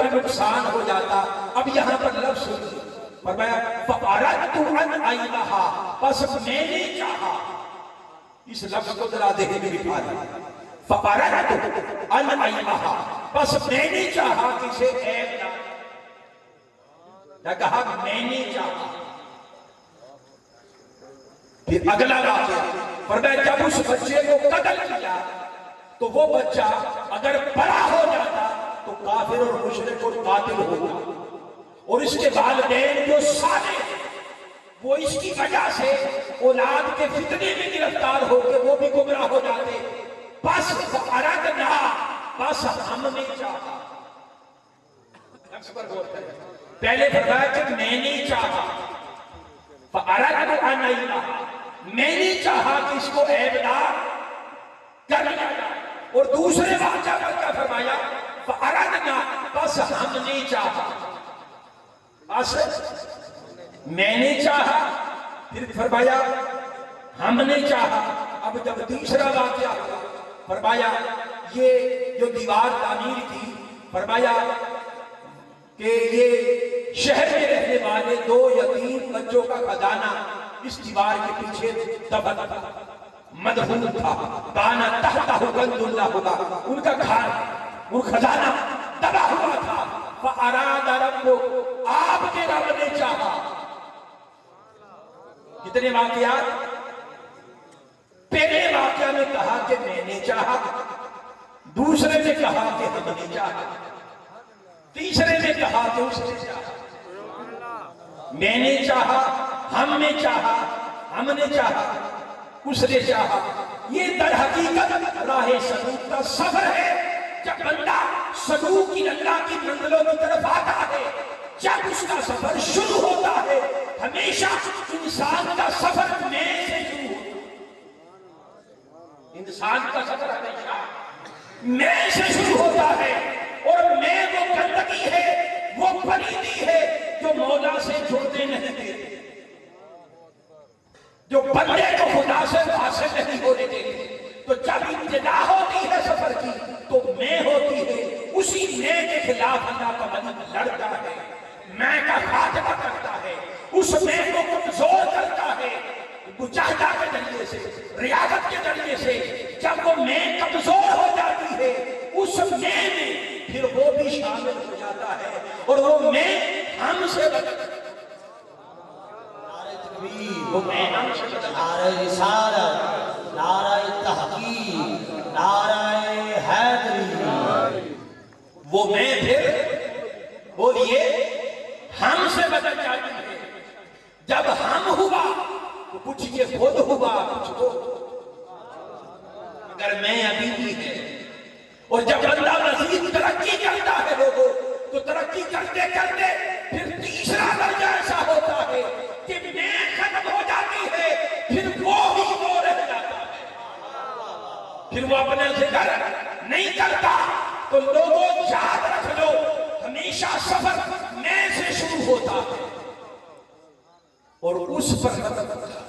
کا نقصان ہو جاتا. اب یہاں پر لفظ سنیے، فرمایا فَأَرَدْتُ أَنْ أَعِيبَهَا، بس میں نے چاہا. اس لفظ کو ذرا ذہن میں بٹھا لیں. فَأَرَدْتُ أَنْ أَعِيبَهَا، بس میں نے چاہا کہ اسے عیب نہ کہا، میں نے چاہا. پھر اگلا واقعہ فرمایا جب اس بچے کو قتل کیا تو وہ بچہ اگر بڑا ہو جاتا تو کافر اور مشرک اور قاتل ہوگا، اور اس کے والدین جو صالح وہ اس کی وجہ سے اولاد کے فتنے میں گرفتار ہو کے وہ بھی گمراہ ہو جاتے. بس اردنا، بس ہم نے چاہا. پہلے فرمایا کہ میں نے چاہا، فَأَرَدْتُ أَنْ أَعِيبَهَا، میں نے چاہا کہ اس کو عیب دار کر لیا جائے. اور دوسرے واقعہ پر کیا فرمایا؟ فَأَرَدْنَا، بس ہم نے چاہا. بس میں نے چاہا، پھر فرمایا ہم نے چاہا. اب جب تیسرا واقعہ ہوا فرمایا یہ جو دیوار تعمیر کی، فرمایا کہ یہ شہر میں رہنے والے 2 یتیم بچوں کا خزانہ اس دیوار کے پیچھے دفن تھا، مدفون تھا. کانا تحتہ کنز لہما، ان کا گھر وہ خزانہ دبا ہوا تھا. فَأَرَادَ رَبُّكَ، آپ کے رب نے چاہا. کتنے واقعات؟ پہلے واقعہ میں کہا کہ میں نے چاہا، دوسرے میں کہا کہ ہم نے چاہا، تیسرے میں کہا کہ اس نے چاہا. میں نے چاہا، ہم نے چاہا، ہم نے چاہا، اس نے چاہا. یہ در حقیقت راہ صدوق کا سفر ہے. جب بندہ صدوق کی اللہ کی منزلوں کی طرف آتا ہے، جب اس کا سفر شروع ہوتا ہے، ہمیشہ انسان کا سفر میں سے شروع ہوتا ہے. انسان کا سفر ہمیشہ میں سے شروع ہوتا ہے، اور میں وہ گندگی ہے، وہ پلیدی ہے جو مولا سے جڑنے نہیں دیتے، جو بندے کو خدا سے فاصل نہیں ہونے دیتے. تو جب ابتدا ہوتی ہے سفر کی تو میں ہوتی ہے، اسی میں کے خلاف اللہ کا ولی لڑتا ہے، میں کا خاتمہ کرتا ہے، اس میں کو کمزور کرتا ہے مجاہدہ کے ذریعے سے، ریاضت کے ذریعے سے. جب وہ میں کمزور ہو جاتی ہے اس میں پھر وہ بھی شامل ہو جاتا ہے، اور وہ میں ہم سے بدلتا ہے. وہ میں ہم سے بدلتا ہے. نعرہ رسالت، نعرہ تحقیق، نعرہ حیدری. وہ میں پھر بولیے ہم سے بدل جاتی ہے. جب ہم ہوا تو کچھ یہ خود ہوا، کچھ وہ، مگر میں ابھی بھی ہے. اور جب بندہ مزید ترقی کرتا ہے لوگوں تو ترقی کرتے کرتے پھر تیسرا درجہ ایسا ہوتا ہے کہ میں ختم ہو جاتی ہے، پھر وہ ہی وہ رہ جاتا ہے. پھر وہ اپنے ذکر نہیں کرتا. تو لوگوں یاد رکھ لو، ہمیشہ سفر میں سے شروع ہوتا ہے اور اس پر ختم ہوتا ہے،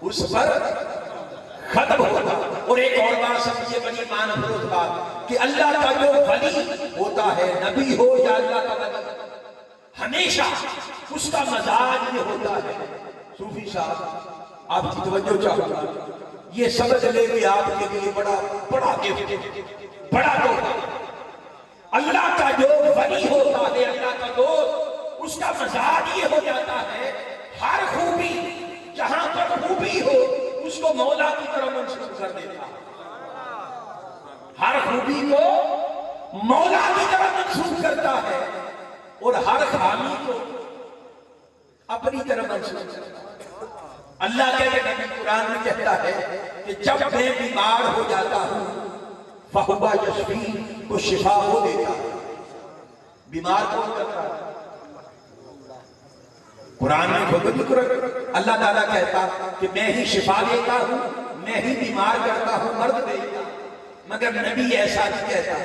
اس پر ختم ہوتا. اور ایک اور بات سمجھیے، بڑی مان فروز بات، کہ اللہ کا جو ولی ہوتا ہے، نبی ہو یا اللہ کا ولی، ہمیشہ اس کا مزاج یہ ہوتا ہے. صوفی صاحب آپ کی توجہ چاہوں گا، یہ سمجھ لے کہ آپ کے لیے بڑا گفٹ، بڑا تحفہ. اللہ کا جو ولی ہوتا ہے، اللہ کا دوست، اس کا مزاج یہ ہو جاتا ہے ہر خوبی جہاں پر خوبی ہو اس کو مولا کی طرف منسوب کر دیتا ہے. ہر خوبی کو مولا کی طرف منسوب کرتا ہے اور ہر خامی کو اپنی طرف منسوب کرتا ہے. اللہ کہتے ہیں، قرآن میں کہتا ہے کہ جب میں بیمار ہو جاتا ہوں فَهُوَ يَشْفِي، کو شفا ہو دیتا ہے. بیمار کون کرتا ہے؟ قرآن میں خود اللہ تعالیٰ کہتا کہ میں ہی شفا دیتا ہوں، میں ہی بیمار کرتا ہوں، مرد دیتا. مگر نبی ایسا نہیں کہتا.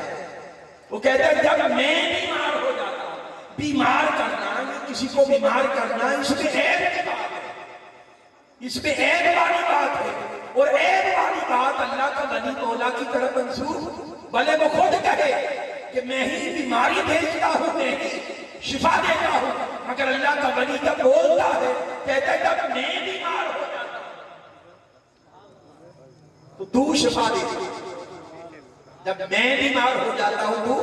وہ کہتا ہے جب میں بیمار ہو جاتا ہوں، بیمار کرنا یا کسی کو بیمار کرنا اس میں عیب کی بات ہے، اس میں عیب والی بات ہے. اور عیب والی بات اللہ کا ولی مولا کی طرف منسوب، بھلے وہ خود کہے کہ میں ہی بیماری بھیجتا ہوں، میں ہی شفا دیتا ہوں، مگر اللہ کا ولی جب بولتا ہے کہتا ہے جب میں بیمار ہو جاتا ہوں تو تو شفا دیتا ہے، جب میں بیمار ہو جاتا ہوں تو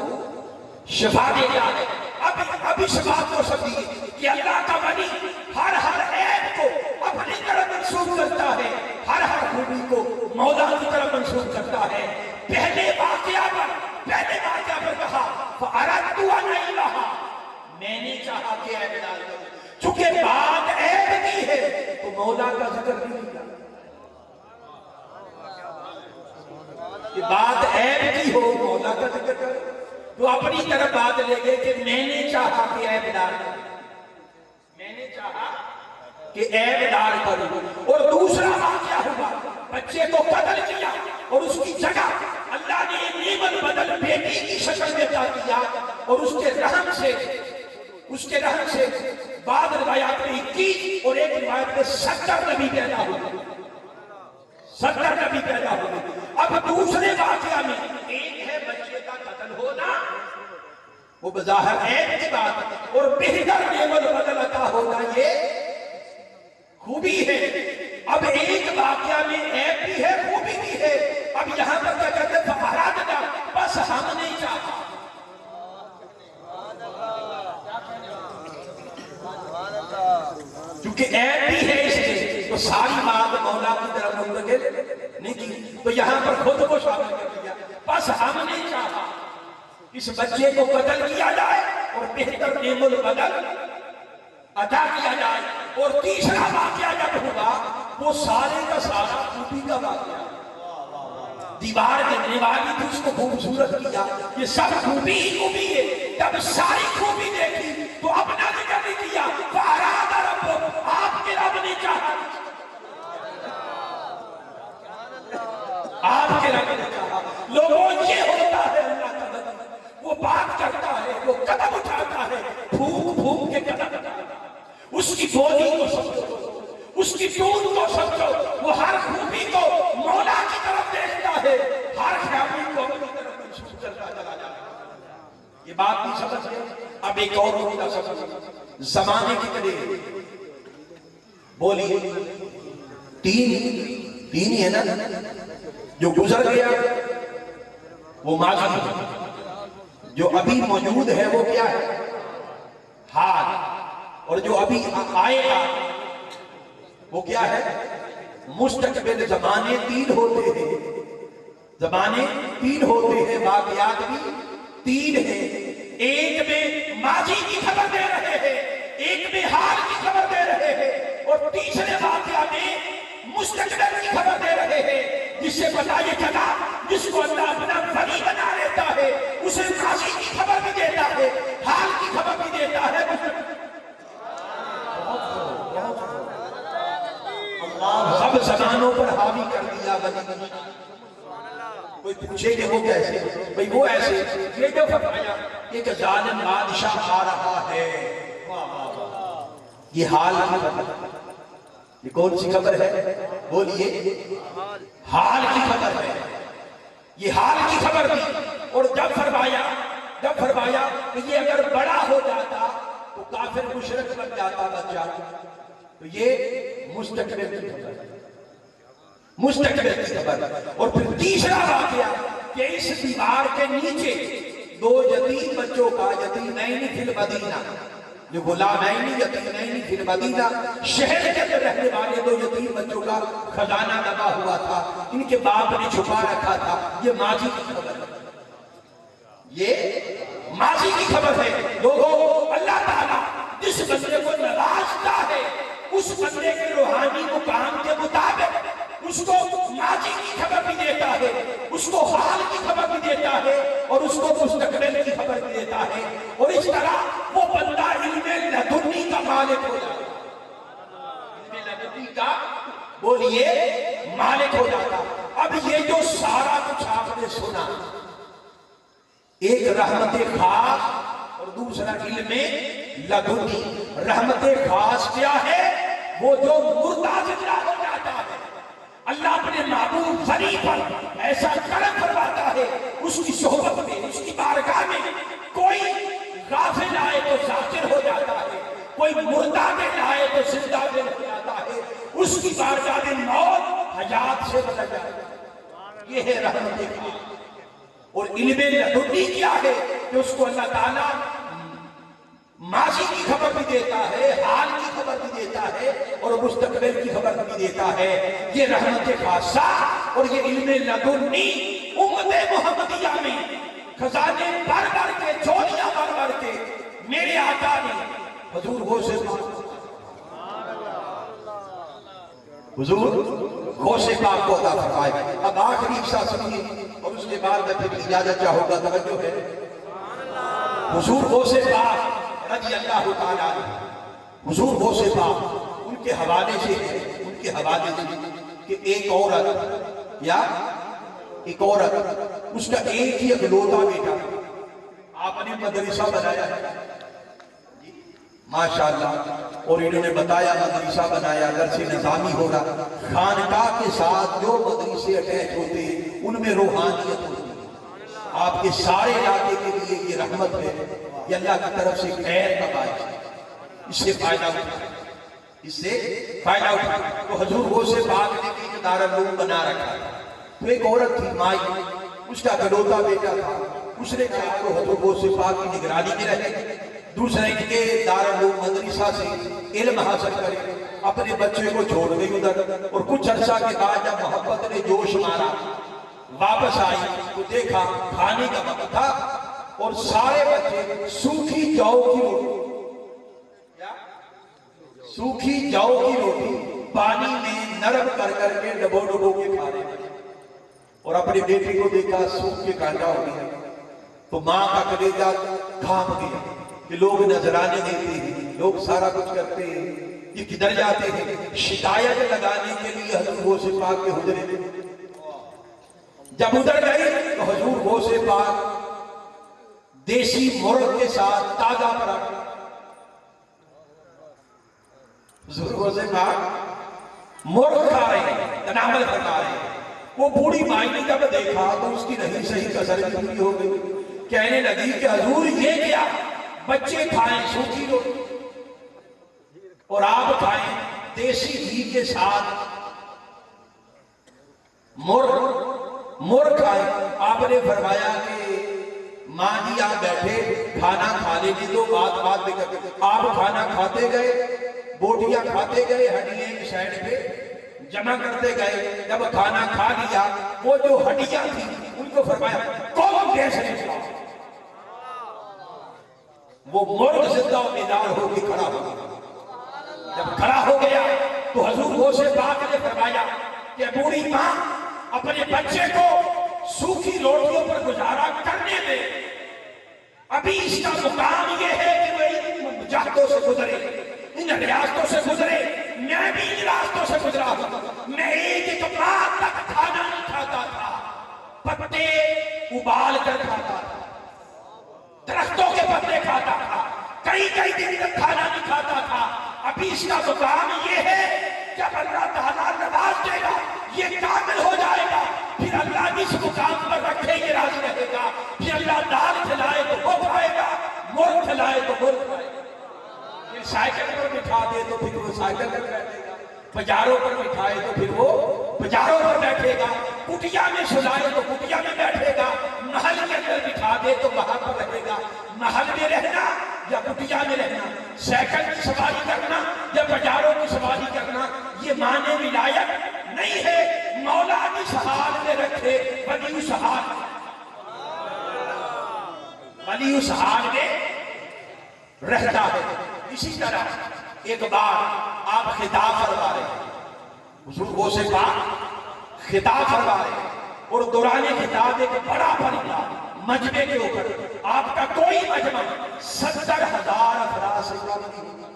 شفا دیتا ہے۔ اب اس بات کو سمجھیے کہ اللہ کا ولی ہر عیب کو اپنی طرف منسوب کرتا ہے، ہر خوبی کو مولا کی طرف منسوب کرتا ہے۔ پہلے واقعہ پر کہا فَأَرَدْتُ أَنْ أَعِيبَهَا، میں نے چاہا کہ عیب ڈال دوں، چونکہ بات عیب کی ہے تو مولا کا ذکر نہیں کیا، کہ بات عیب کی ہو مولا کا ذکر کرے تو اپنی طرف بات لے گئے کہ میں نے چاہا کہ عیب ڈال کروں، میں نے چاہا کہ عیب ڈال کروں۔ اور دوسرا واقعہ ہوا، بچے کو قتل کیا اور اس کی جگہ اللہ نے نعمت بدل بیٹی کی شکل میں عطا کیا، اور اس کے رحم سے بعض روایات میں 21 اور ایک روایت میں 70 نبی پیدا ہوئے، 70 نبی پیدا ہوئے۔ اب دوسرے واقعہ میں ایک ہے بچے کا قتل ہونا، وہ بظاہر عیب کی بات، اور بہتر نعمت بدل عطا ہونا یہ خوبی ہے۔ اب ایک واقعہ میں عیب بھی ہے خوبی بھی ہے۔ اب یہاں پر کیا کہتے ہیں فَأَرَدْنَا، بس ہم نہیں چاہا، کیونکہ عیب بھی ہے اس لیے تو ساری بات مولا کی طرف منتقل نہیں کی، تو یہاں پر خود کو شامل کر دیا، بس ہم نہیں چاہا اس بچے کو قتل کیا جائے اور بہتر نعم البدل عطا کیا جائے۔ اور تیسرا واقعہ جب ہوا وہ سارے کا سارا خوبی کا واقعہ، دیوار گرنے والی تھی اس کو خوبصورت کیا، یہ سب خوبی ہی خوبی ہے۔ جب ساری خوبی دیکھی تو اپنا ذکر نہیں کیا، فَأَرَادَ رَبُّ، آپ کے رب نے چاہا، آپ کے رب نے چاہا۔ لوگوں یہ ہوتا ہے اللہ کا ولی، وہ بات کرتا ہے، وہ قدم اٹھاتا ہے، پھونک پھونک کے قدم اٹھاتا ہے، اس کی بولی کو سمجھو، اس کی ٹون کو سمجھو، وہ ہر خوبی کو مولا کی طرف دیکھتا ہے، ہر خیالی کو اپنی طرف منسوب کرتا چلا جاتا ہے۔ یہ بات نہیں سمجھ گئے؟ اب ایک اور نکتہ سمجھ، زمانے کی قدر بولی تین ہی ہے نا، جو گزر گیا وہ ماضی ہے، جو ابھی موجود ہے وہ کیا ہے حال، اور جو ابھی آئے گا وہ کیا ہے مستقبل۔ زمانے تین ہوتے ہیں، زمانے تین ہوتے ہیں، واقعات بھی تین ہیں، ایک میں ماضی کی خبر دے رہے ہیں، ایک میں حال کی خبر دے رہے ہیں، اور تیسرے واقعہ میں مستقبل کی خبر دے رہے ہیں، جس سے پتہ یہ چلا جس کو اللہ اپنا ولی بنا لیتا ہے اسے ماضی کی خبر بھی دیتا ہے، حال کی خبر بھی دیتا ہے۔ سب زبانوں پر حاوی کر دیا ولی۔ کوئی پوچھے کہ وہ کیسے، بھئی وہ ایسے، یہ جو فرمایا ایک ظالم بادشاہ آ رہا ہے، یہ حال کی خبر، یہ کون سی خبر ہے بولیے؟ حال کی خبر ہے، یہ حال کی خبر تھی۔ اور جب فرمایا کہ یہ اگر بڑا ہو جاتا تو کافر مشرک بن جاتا بچہ، تو یہ مستقبل کی خبر، مستقبل کی خبر۔ اور پھر تیسرا واقعہ کہ اس دیوار کے نیچے دو یتیم بچوں کا، یتیمین فی المدینہ، جو غلامین یتیمین فی المدینہ، شہر کے اندر رہنے والے دو یتیم بچوں کا خزانہ دبا ہوا تھا، ان کے باپ نے چھپا رکھا تھا۔ یہ ماضی کی خبر ہے، یہ ماضی کی خبر ہے۔ لوگوں، اللہ تعالیٰ جس بندے کو نوازتا ہے اس بندے کے روحانی مقام کے مطابق اس کو ماضی کی خبر بھی دیتا ہے، اس کو حال کی خبر بھی دیتا ہے، اور اس کو مستقبل کی خبر بھی دیتا ہے، اور اس طرح وہ بندہ علم لدنی کا مالک ہو جاتا ہے، علم لدنی کا بولیے مالک ہو جاتا۔ اب یہ جو سارا کچھ آپ نے سنا، ایک رحمت خاص اور دوسرا علم لدنی۔ رحمت خاص کیا ہے؟ وہ جو مردہ زندہ ہو جاتا ہے، اللہ اپنے محبوب ولی پر ایسا کرم فرماتا ہے، اس کی صحبت میں، اس کی بارگاہ میں کوئی غافل آئے تو ذاکر ہو جاتا ہے، کوئی مردہ دل آئے تو زندہ دل ہو جاتا ہے، اس کی بارگاہ میں موت حیات سے بدل جاتا ہے۔ یہ ہے رحمت خدا۔ اور علم لدنی کیا ہے کہ اس کو اللہ تعالیٰ ماضی کی خبر بھی دیتا ہے، حال کی خبر بھی دیتا ہے، اور مستقبل کی خبر بھی دیتا ہے۔ یہ رحمت خاصہ اور یہ علم لدنی امت محمدیہ میں خزانے بھر بھر کے، جھولیاں بھر بھر کے میرے آقا نے حضور غوث پاک کو عطا فرمائے۔ اب آخری حصہ سنیے اور اس کے بعد میں پھر اجازت چاہوں گا۔ توجہ ہے، حضور غوث پاک رضی اللہ تعالیٰ عنہ، حضور غوث پاک ان کے حوالے سے ہے، ان کے حوالے سے کہ ایک عورت یا ایک عورت، اس کا ایک ہی اکلوتا بیٹا، آپ نے مدرسہ بنایا ہے ماشاءاللہ، اور انہوں نے بتایا مدرسہ بنایا، درس نظامی ہو رہا، خانقاہ کے ساتھ جو مدرسے اٹیچ ہوتے ہیں ان میں روحانیت ہوتی ہے۔ آپ کے سارے علاقے کے لیے یہ رحمت ہے، یہ اللہ کی طرف سے خیر کا باعث ہے، اس سے فائدہ اٹھا، اس سے فائدہ اٹھا۔ تو حضور غوث پاک نے بھی ایک دارالعلوم بنا رکھا تھا۔ تو ایک عورت تھی مائی، اس کا اکلوتا بیٹا تھا، اس نے کہا تو حضور غوث پاک کی نگرانی میں رہے، دوسرے کے دارالعلوم مدرسہ سے علم حاصل کرے، اپنے بچے کو چھوڑ گئی ادھر، اور کچھ عرصہ کے بعد جب محبت نے جوش مارا، واپس آئی تو دیکھا کھانے کا وقت تھا اور سارے بچے سوکھی جو کی روٹی، سوکھی جو کی روٹی پانی میں نرم کر کر کے ڈبو ڈبو کے کھا رہے ہیں، اور اپنے بیٹے کو دیکھا سوکھ کے کانٹا ہو گیا، تو ماں کا کلیجہ کھام گیا کہ لوگ نذرانے دیتے ہیں، لوگ سارا کچھ کرتے ہیں، یہ کدھر جاتے ہیں؟ شکایت لگانے کے لیے حضور غوث پاک کے حجرے میں۔ جب ادھر گئی تو حضور غوث پاک دیسی مرغ کے ساتھ تازہ پراٹھا، حضور غوث پاک مرغ کھا رہے ہیں، تناول فرما رہے ہیں۔ وہ بوڑھی مائی نے جب دیکھا تو اس کی نہیں صحیح کسر بھی پوری ہو گئی، کہنے لگی کہ حضور یہ کیا، بچے کھائیں سوکھی روٹی اور آپ کھائیں دیسی گھی کے ساتھ مرغ کھائیں۔ آپ نے فرمایا کہ ماں جی آپ بیٹھے کھانا کھانے کی تو بات بھی کرتے، آپ کھانا کھاتے گئے، بوٹیاں کھاتے گئے، ہڈیاں ایک سائڈ پہ جمع کرتے گئے۔ جب کھانا کھا لیا وہ جو ہڈیاں تھی ان کو فرمایا کون گیس نکلا، وہ مرغ زندہ و بیدار ہو کے کھڑا ہو گیا۔ جب کھڑا ہو گیا تو حضور غوث پاک نے فرمایا کہ بوڑھی ماں اپنے بچے کو سوکھی روٹیوں پر گزارا کرنے دے، ابھی اس کا مقام یہ ہے کہ وہ ان مجاہدوں سے گزرے، ان ریاستوں سے گزرے، میں بھی ان راستوں سے گزرا ہوں۔ میں ایک ماہ تک کھانا نہیں کھاتا تھا، پتے ابال کر کھاتا تھا، درختوں کے پتے کھاتا تھا، کئی دن تک کھانا نہیں کھاتا تھا۔ ابھی اس کا مقام یہ ہے جب اللہ تعالیٰ نواز دے گا، یہ کامل ہو جائے گا، پھر اللہ جس مقام پر رکھے یہ راضی رہے گا، پھر اللہ دال کھلائے تو وہ کھائے گا، مرغ کھلائے تو مرغ کھائے گا۔ پھر سائیکل پر بٹھا دے تو پھر وہ سائیکل پر بیٹھے گا، پجاروں پر بٹھائے تو پھر وہ پجاروں پر بیٹھے گا، کٹیا میں سلائے تو کٹیا میں بیٹھے گا، محل کے اندر بٹھا دے تو وہاں پر رہے گا۔ محل میں رہنا یا کٹیا میں رہنا، سائیکل کی سواری کرنا یا پجاروں کی سواری کرنا، یہ معنی ولایت نہیں ہے۔ مولا جس حال میں رکھے ولی اس حال میں رہتا ہے۔ اسی طرح ایک بار آپ خطاب فرما رہے ہیں، حضور غوث پاک خطاب فرما رہے ہیں، اور دوران خطاب ایک بڑا پرندہ مجمع کے اوپر، آپ کا کوئی مجمع 70,000 افراد سے کم نہیں،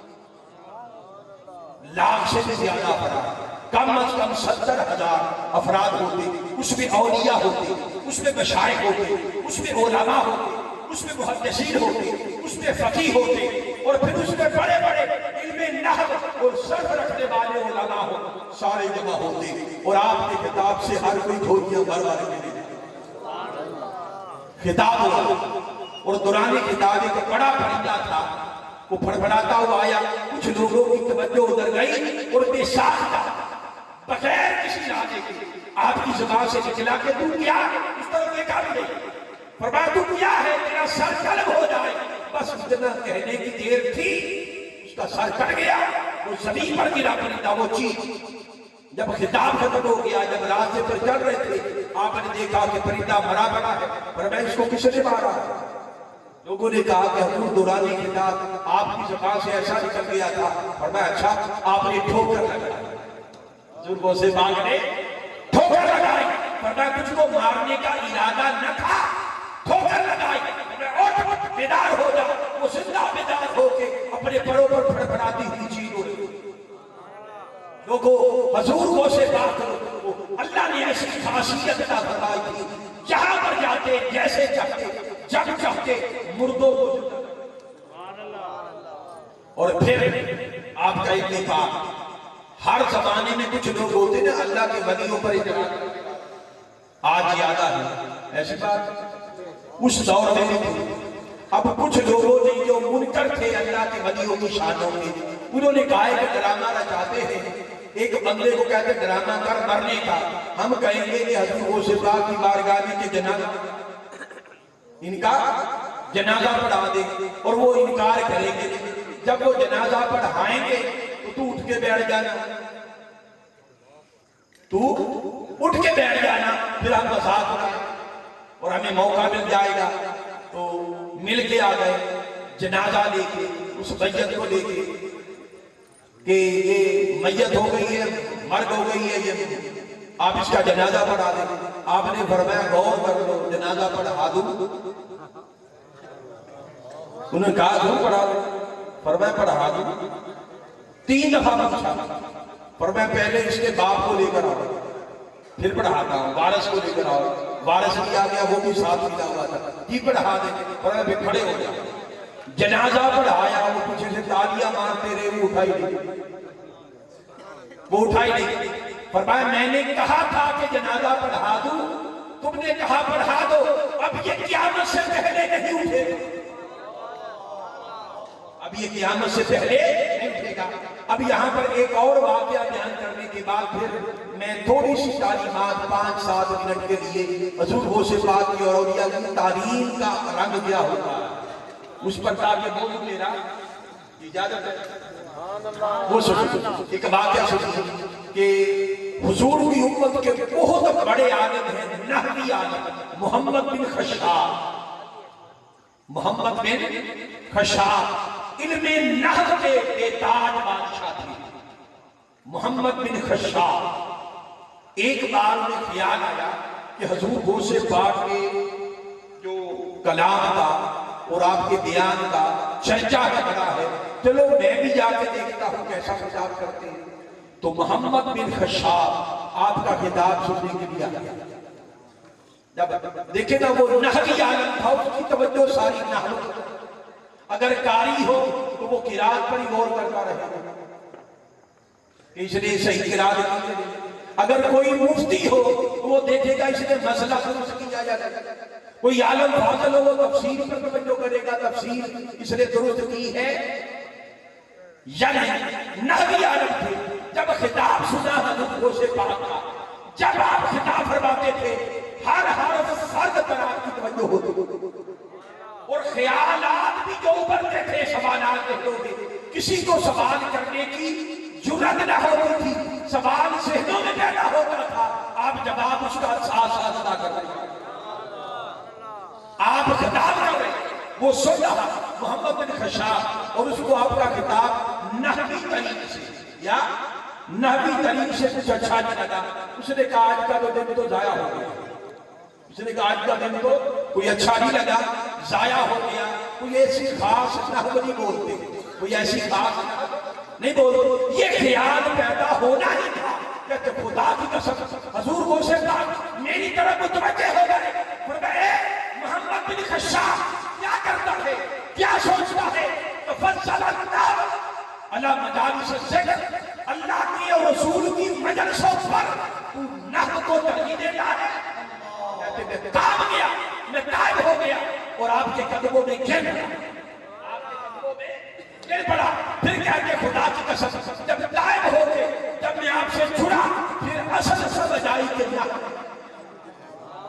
لاکھ سے بھی زیادہ افراد، کم از کم 70,000 افراد ہوتے، اس میں اولیاء ہوتے، اس میں مشائخ ہوتے، اس میں علماء ہوتے، اس میں محدثین ہوتے، اس میں فقیہ ہوتے، اور پھر اس میں بڑے بڑے علم نحو اور صرف رکھنے والے علماء ہو، سارے جمع ہوتے اور آپ کے خطاب سے ہر کوئی دھولیاں بھر بھر کے لے خطاب ہوا اور دوران خطاب ایک بڑا پرندہ تھا، وہ پھڑپھڑاتا ہوا آیا، کچھ لوگوں کی توجہ ادھر گئی اور بے ساختہ بغیر کسی راجے کے آپ کی زبان سے نکلا کہ تو کیا ہے؟ اس طرح دیکھا بھی نہیں، فرمایا تو کیا ہے؟ تیرا سر قلب ہو جائے۔ بس اتنا کہنے کی دیر تھی، اس کا سر کٹ گیا، وہ زمین پر گرا پرندہ، وہ چیز۔ جب خطاب ختم ہو گیا، جب راستے پر چل رہے تھے، آپ نے دیکھا کہ پرندہ مرا پڑا ہے، فرمایا اس کو کس نے مارا؟ لوگوں نے کہا کہ حضور دوران خطاب آپ کی زبان سے ایسا نکل گیا تھا، فرمایا اچھا، آپ نے ٹھوکر لگائی، بزرگوں سے مانگنے ٹھوکر لگائی، فرمایا تجھ کو مارنے کا ارادہ نہ تھا، ٹھوکر لگائی، اٹھ بیدار ہو جا۔ وہ زندہ بیدار ہو کے اپنے پروں پر پھڑپھڑاتی ہوئی چیز ہو رہی۔ لوگوں حضور کو سے بات کرو، اللہ نے ایسی خاصیت عطا فرمائی تھی، جہاں پر جاتے جیسے چاہتے جب چاہتے مردوں کو، اور پھر آپ کا اتفاق، ہر زمانے میں کچھ لوگ ہوتے نا اللہ کے ولیوں پر اعتراض، آج یاد ہے ایسی بات اس دور میں بھی تھی۔ اب کچھ لوگوں نے جو منکر تھے اللہ کے ولیوں کی شانوں کے، انہوں نے کہا کہ ڈرامہ رچاتے ہیں، ایک بندے کو کہتے ڈرامہ کر مرنے کا، ہم کہیں گے کہ حضور غوث پاک کی بارگاہ میں کہ جنازہ ان کا جنازہ پڑھا دے، اور وہ انکار کریں گے۔ جب وہ جنازہ پڑھائیں گے تو اٹھ کے بیٹھ جانا، تو اٹھ کے بیٹھ جانا، پھر ہم مذاق اڑائیں اور ہمیں موقع مل جائے گا۔ تو مل کے آ گئے جنازہ لے کے، اس میت کو لے کے کہ یہ میت ہو گئی ہے، مرگ ہو گئی ہے، یہ آپ اس کا جنازہ پڑھا دیں۔ آپ نے فرمایا غور کر لو، جنازہ پڑھا دوں؟ انہوں نے کہا دوں پڑھا دوں، فرمایا پڑھا دوں۔ 3 دفعہ پوچھا، فرمایا پہلے اس کے باپ کو لے کر آؤ، پھر پڑھاتا ہوں، وارث کو لے کر آؤ، وارث بھی آ گیا، وہ بھی ساتھ ملا ہوا تھا، جی پڑھا دیں، فرمایا پھر کھڑے ہو جاؤ۔ جنازہ پڑھایا، وہ پیچھے سے تالیاں مارتے رہے، وہ اٹھائی نہیں، فرمایا میں نے کہا تھا کہ جنازہ پڑھا دوں، تم نے کہا پڑھا دو، اب یہ قیامت سے پہلے نہیں اٹھے گا، اب یہ قیامت سے پہلے نہیں اٹھے گا۔ اب یہاں پر ایک اور واقعہ بیان کرنے کے بعد پھر میں تھوڑی سی تعلیمات 5-7 منٹ کے لیے حضور غوث پاک کی اور اولیاء کی تعلیم کا رنگ کیا ہوتا ہے اس پر تاکہ موضوع میرا اجازت ہے وہ سنو۔ ایک واقعہ سنو کہ حضور کی امت کے بہت بڑے عالم ہیں، نحوی عالم، محمد بن خشاب علم نحو کے بے تاج بادشاہ تھے محمد بن خشاب۔ ایک بار میں خیال آیا کہ حضور غوث پاک کے جو کلام کا اور آپ کے بیان کا چرچا ہے بڑا ہے، چلو میں بھی جا کے دیکھتا ہوں کیسا خطاب کرتے ہیں۔ تو محمد بن خشاب آپ کا خطاب سننے کے لیے آیا۔ جب دیکھیں نا وہ نحوی عالم تھا، اس کی توجہ ساری نحو، اگر قاری ہو تو وہ قرات پر ہی غور کرتا رہے گا، اس نے صحیح قرات کی۔ اگر کوئی مفتی ہو تو وہ دیکھے گا اس نے مسئلہ درست کیا جائے گا، کوئی عالم فاضل ہو وہ تفسیر پر توجہ کرے گا، تفسیر اس نے درست کی ہے یا نہیں۔ نحوی عالم تھے۔ جب خطاب سنا حضور غوث پاک کا، جب آپ خطاب فرماتے تھے، ہر فرد پر آپ کی توجہ ہوتی اور خیالات بھی جو ابھرتے تھے سوالات کے ہوتے، کسی کو سوال کرنے کی جرأت نہ ہوتی تھی، سوال ذہنوں میں پیدا ہوتا تھا، آپ جواب اس کا ساتھ ادا کر رہے ہیں، آپ خطاب کر رہے ہیں، وہ سن رہا محمد بن خشاب، اور اس کو آپ کا خطاب نحوی طریق سے یا نحوی طریق سے کچھ اچھا نہیں لگا۔ اس نے کہا آج کا تو دن تو ضائع ہو گیا، اس نے کہا آج کا دن تو کوئی اچھا نہیں لگا، ضائع ہو گیا، کوئی ایسی خاص نحو نہیں بولتے، کوئی ایسی خاص نہیں بولتے، یہ خیال پیدا ہونا ہی تھا کہ خدا کی قسم حضور غوث پاک میری طرف متوجہ ہو گئے، فرمایا محمد بن خشاب کیا کرتا ہے، کیا سوچتا ہے؟ فضل اللہ، اللہ مجالس الذکر، اللہ کی اور رسول کی مجلسوں پر تو نحو کو ترجیح دیتا ہے. کہتے میں کام گیا، میں تائب ہو گیا اور آپ کے قدموں میں گر پڑا. آپ کے قدموں میں گر پڑا. پھر کہتے خدا کی قسم جب تائب ہو گئے، جب میں آپ سے چھڑا، پھر اصل سمجھ آئی کہ نحو.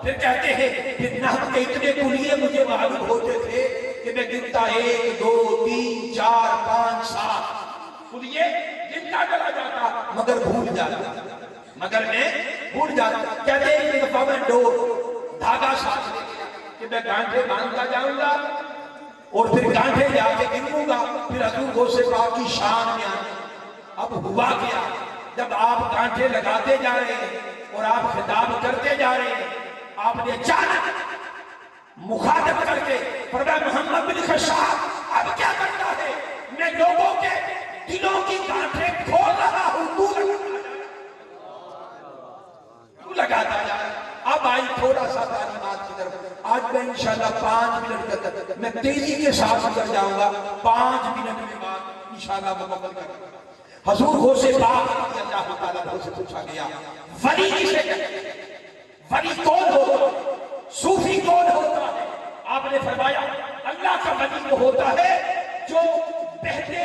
پھر کہتے ہیں کہ نحو کے اتنے کلیے مجھے معلوم ہوتے تھے کہ میں گنتا 1 2 3 4 5 7 کلیے گنتا چلا جاتا، مگر بھول جاتا. مگر میں بھول جاتا. کہتے ہیں کہ دفعہ میں دھاگا ساتھ لے گیا کہ میں گانٹھے باندھتا جاؤں گا اور پھر گانٹھے جا کے گنوں گا، پھر حضور غوث پاک کی شان میں آنے. اب ہوا کیا؟ جب آپ گانٹھے لگاتے جا رہے ہیں اور آپ خطاب کرتے جا رہے ہیں، آپ نے اچانک مخاطب کر کے فرمایا محمد بن خشاب اب کیا کرتا ہے؟ میں لوگوں کے دلوں کی گانٹھیں کھول رہا ہوں، تو لگاتا جا رہا. اب آئی تھوڑا سا تعلیمات کی طرف. آج میں انشاءاللہ 5 منٹ کے اندر میں تیزی کے ساتھ گزر جاؤں گا. 5 منٹ میں بات انشاءاللہ مکمل کروں گا. حضور غوث پاک رضی اللہ تعالیٰ عنہ سے پوچھا گیا ولی کسے کہتے ہیں؟ ولی کون ہوتا ہے؟ صوفی کون ہوتا ہے؟ آپ نے فرمایا اللہ کا ولی وہ ہوتا ہے جو بہتے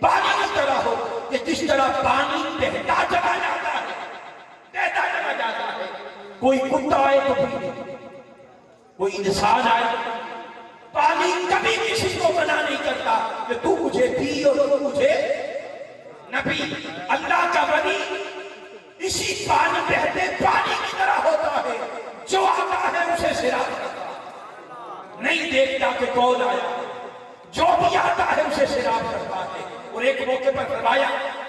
پانی کی طرح ہو، کہ جس طرح پانی بہتا چلا جاتا ہے. کوئی کتا آئے تو پی، کوئی انسان آئے. پانی کبھی کسی کو منع نہیں کرتا کہ تو مجھے پی اور تو مجھے نہ پی. اللہ کا ولی اسی پانی بہتے پانی کی طرح ہوتا ہے، جو آتا ہے اسے سراغ کرتا ہے، نہیں دیکھتا کہ کون آیا، جو بھی آتا ہے اسے سراغ کرتا ہے. اور ایک موقع پر فرمایا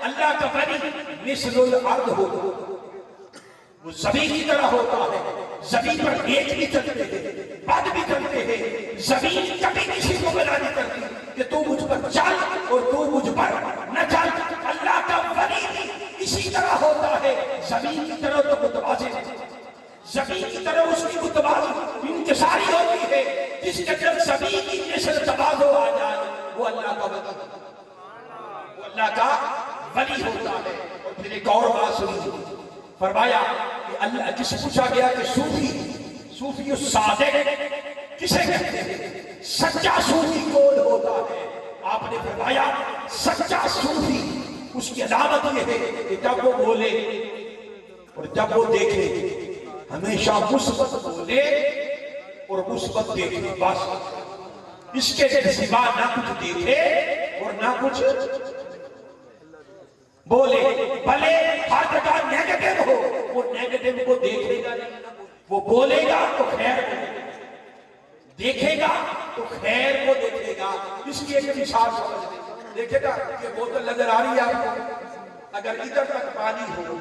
اللہ کا ولی مثل الارض ہوتا، وہ زمین کی طرح ہوتا ہے. زمین پر نیک بھی چلتے ہیں، بد بھی چلتے ہیں. زمین کبھی کسی کو منع نہیں کرتی کہ تو مجھ پر چل اور تو مجھ پر نہ چل. اللہ کا ولی بھی اسی طرح ہوتا ہے، زمین کی طرح تو متوازن ہے، زمین کی طرح اس کی متوازن انکساری ہوتی ہے. جس کے اندر زمین کی مثل تواضع آ جائے وہ اللہ کا ولی، وہ اللہ کا ولی ہوتا ہے. اور پھر ایک اور بات سنی، فرمایا کہ اللہ جس سے پوچھا گیا کہ صوفی الصادق کسے کہتے ہیں؟ سچا صوفی کون ہوتا ہے؟ آپ نے فرمایا سچا صوفی اس کی علامت یہ ہے کہ جب وہ بولے اور جب وہ دیکھے ہمیشہ مثبت بولے اور مثبت دیکھے. بس اس کے سوا نہ کچھ دیکھے اور نہ کچھ بولے. بھلے ہر جگہ نیگیٹو ہو، وہ نیگیٹو کو دیکھے گا نہیں. وہ بولے گا تو خیر کو دیکھے گا، تو خیر کو دیکھے گا. اس کی ایک مثال سمجھ لیں. دیکھے گا یہ بوتل نظر آ رہی ہے آپ کو، اگر ادھر تک پانی ہو،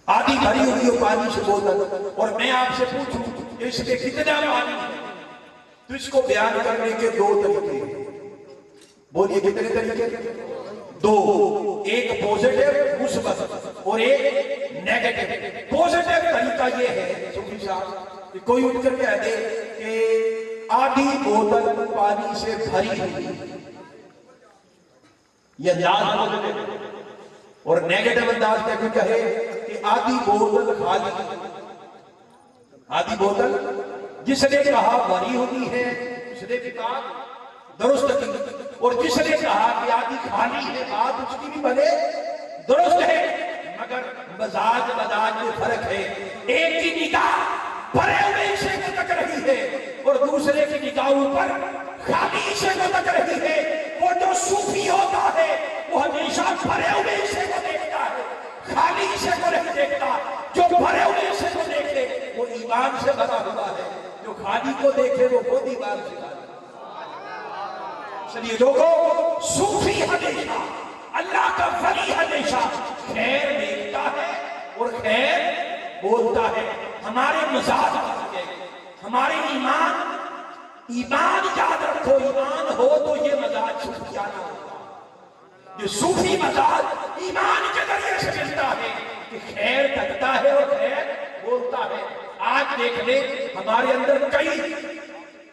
آدھی بھری ہوئی ہو پانی سے بوتل، اور میں آپ سے پوچھوں اس میں کتنا پانی ہے، تو اس کو بیان کرنے کے 2 طریقے ہیں. بولیے کتنے طریقے؟ 2. ایک پوزیٹو مثبت اور ایک نیگیٹو. پوزیٹو طریقہ یہ ہے صوفی صاحب کہ کوئی اٹھ کر کہہ دے کہ آدھی بوتل پانی سے بھری ہوئی، یہ انداز پوزیٹو. اور نیگیٹو انداز کیا کوئی کہے کہ آدھی بوتل خالی. آدھی بوتل جس نے کہا بھری ہوئی ہے اس نے بھی کہا درست کی، اور جس نے کہا کہ آدھی خالی ہے بات اس کی بھی بھلے درست ہے، مگر مزاج میں فرق ہے. ایک کی نگاہ بھرے ہوئے حصے کو تک رہی ہے اور دوسرے کی نگاہوں پر خالی حصے کو تک رہی ہے. وہ جو صوفی ہوتا ہے وہ ہمیشہ بھرے ہوئے حصے کو دیکھتا ہے، خالی حصے کو نہیں دیکھتا. جو بھرے ہوئے حصے کو دیکھے وہ ایمان سے بھرا ہوا ہے، جو خالی کو دیکھے وہ خود ایمان سے بھرا. چلیے لوگوں، صوفی ہمیشہ، اللہ کا ولی ہمیشہ خیر دیکھتا ہے اور خیر بولتا ہے. ہمارے مزاج ہمارے ایمان یاد رکھو، ایمان ہو تو یہ مزاج صوفیانہ ہوگا. یہ صوفی مزاج ایمان کے ذریعے سے ملتا ہے کہ خیر تکتا ہے اور خیر بولتا ہے. آج دیکھ لیں ہمارے اندر کئی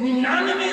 99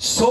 100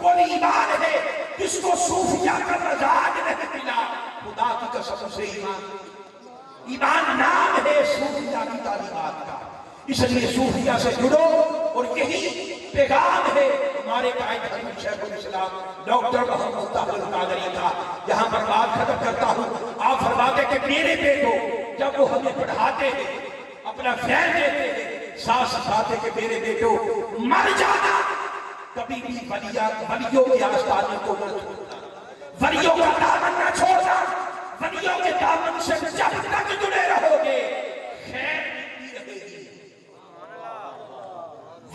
کوئی ایمان ہے جس کو صوفیہ کا مزاج نہیں ملا، خدا کی قسم سے ایمان نام ہے صوفیہ کی تعلیمات کا۔ اس لیے صوفیہ سے جڑو، اور یہی پیغام ہے ہمارے قائد حضرت شیخ الاسلام ڈاکٹر محمد طاہر القادری کا۔ یہاں پر بات ختم کرتا ہوں۔ آپ فرماتے کہ میرے بیٹوں جب وہ ہمیں پڑھاتے ہیں، اپنا فیض دیتے ہیں، ساتھ سکھاتے کہ میرے بیٹوں مر جانا، کبھی بھی ولیوں کے آستانے کو نہ چھوڑنا، ولیوں کا دامن نہ چھوڑنا، ولیوں کے دامن سے جب تک جڑے رہو گے خیر ملتی رہے گی۔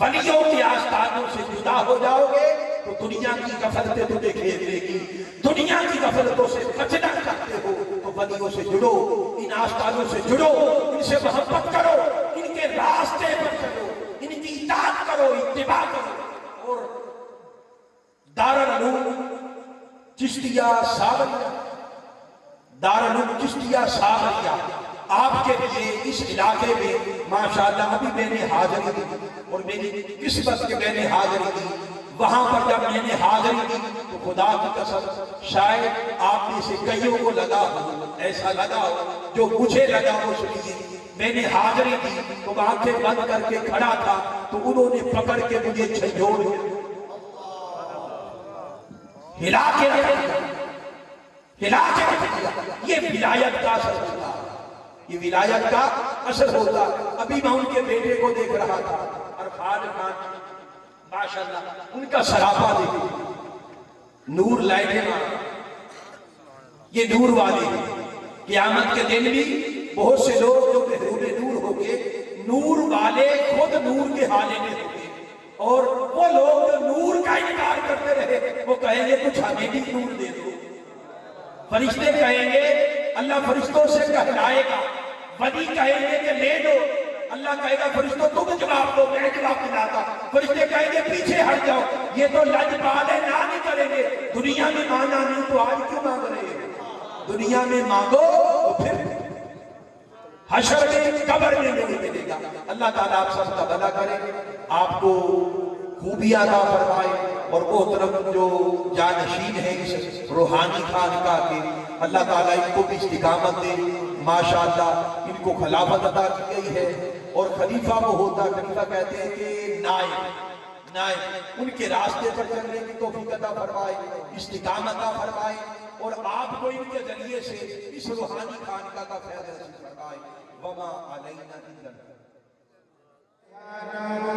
ولیوں کے آستانوں سے جدا ہو جاؤ گے تو دنیا کی غفلتیں تمہیں گھیر لے گی۔ دنیا کی غفلتوں سے بچنا چاہتے ہو تو ولیوں سے جڑو، ان آستانوں سے جڑو، ان سے محبت کرو، ان کے راستے پر چلو، ان کی اطاعت کرو، اتباع کرو۔ اور دارالعلوم چشتیہ ساوریہ، دارالعلوم چشتیہ ساوریہ آپ کے لیے اس علاقے میں ماشاءاللہ ابھی میں نے حاضری دی، اور میری قسمت کہ میں نے حاضری دی۔ وہاں پر جب میں نے حاضری دی تو خدا کی قسم شاید آپ میں سے کئیوں کو لگا ہو، ایسا لگا ہو جو مجھے لگا ہو۔ سنیے، میں نے حاضری دی تو آنکھیں بند کر کے کھڑا تھا تو انہوں نے پکڑ کے مجھے جھنجھوڑ ہلا کے رکھ دیا، ہلا کے رکھ دیا۔ یہ ولایت کا اثر ہوتا، یہ ولایت کا اثر ہوتا۔ ابھی میں ان کے بیٹے کو دیکھ رہا تھا، عرفان خان، ماشاءاللہ ان کا سراپا دیکھو، نور لائٹیں مار، یہ نور والے ہیں۔ قیامت کے دن بھی بہت سے لوگ جو محروم نور ہو گے، نور والے خود نور کے حالے میں ہوں گے، اور وہ لوگ جو نور کا انکار کرتے رہے وہ کہیں گے کچھ ہمیں بھی نور دے دو۔ فرشتے کہیں گے، اللہ فرشتوں سے کہلائے گا، ولی کہیں گے کہ لے دو، اللہ کہے گا فرشتوں تم جواب دو، میں جواب دلاتا۔ فرشتے کہیں گے پیچھے ہٹ جاؤ، یہ تو لجپال ہے، نہ نہیں کریں گے۔ دنیا میں مانگا نہیں تو آج کیوں مانگ رہے ہیں؟ دنیا میں مانگو تو پھر حشر میں قبر میں نہیں ملے گا۔ اللہ تعالیٰ آپ سب کا بھلا کرے، آپ کو خوبیاں عطا فرمائے، اور محترم جو جانشین ہیں اس روحانی خانقاہ کے، اللہ تعالیٰ ان کو بھی استقامت دے۔ ماشاءاللہ ان کو خلافت عطا کی گئی ہے، اور خلیفہ وہ ہوتا، خلیفہ کہتے ہیں کہ نائب، ان کے راستے پر چلنے کی توفیق عطا فرمائے، استقامت عطا فرمائے، اور آپ کو ان کے ذریعے سے اس روحانی خانقاہ کا فیض نصیب فرمائے۔ وما علینا الا